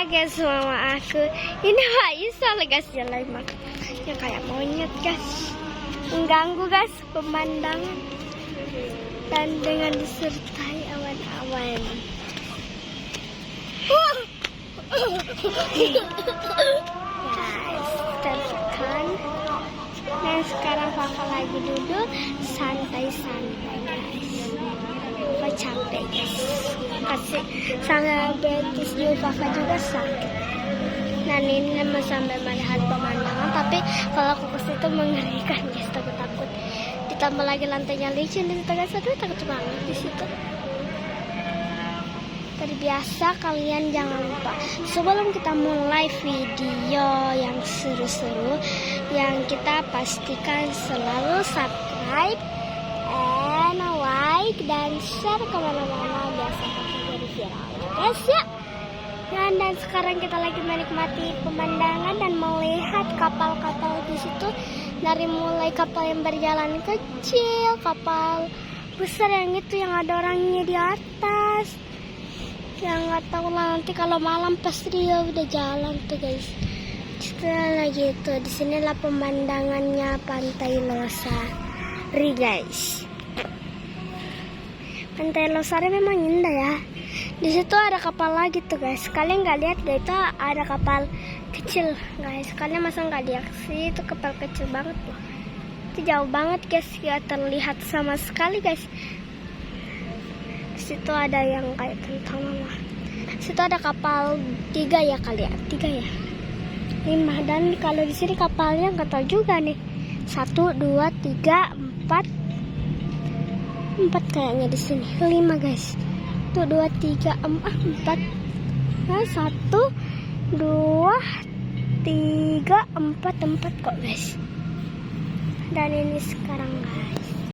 guys sama aku. Ini Pak Isal guys jalan yang kayak monyet guys. Mengganggu guys pemandangan dan dengan disertai awan-awan. Guys, tertekan. Dan sekarang Kakak lagi duduk santai-santai guys. Kakak capek guys. Kasih sangat betis juga Kakak juga sakit. Nah ini sampai melihat pemandangan, tapi kalau aku ke situ mengerikan guys, takut. Ditambah lagi lantainya licin di tengah sana, takut banget di situ. Terbiasa kalian jangan lupa sebelum kita mulai video yang seru-seru, yang kita pastikan selalu subscribe and like dan share kemana-mana biasa jadi viral guys ya. Dan sekarang kita lagi menikmati pemandangan dan melihat kapal-kapal di situ, dari mulai kapal yang berjalan kecil, kapal besar yang itu yang ada orangnya di atas, yang nggak tahu lah nanti kalau malam pasti dia udah jalan tuh guys. Setelah gitu, di sinilah pemandangannya Pantai Losari guys. Pantai Losari memang indah ya. Di situ ada kapal lagi tuh guys. Kalian nggak lihat gak itu ada kapal kecil guys? Kalian masa nggak lihat sih itu kapal kecil banget tuh. Itu jauh banget guys, nggak terlihat sama sekali guys. Di situ ada yang kayak tentang lah. Situ ada kapal 3 ya kali ya, 3 ya, 5. Dan kalau di sini kapalnya nggak tahu juga nih. 1, 2, 3, 4 kayaknya di sini. 5 guys. 1, 2, 3, 4. Nah, 1, 2, 3, 4 kok guys. Dan ini sekarang guys.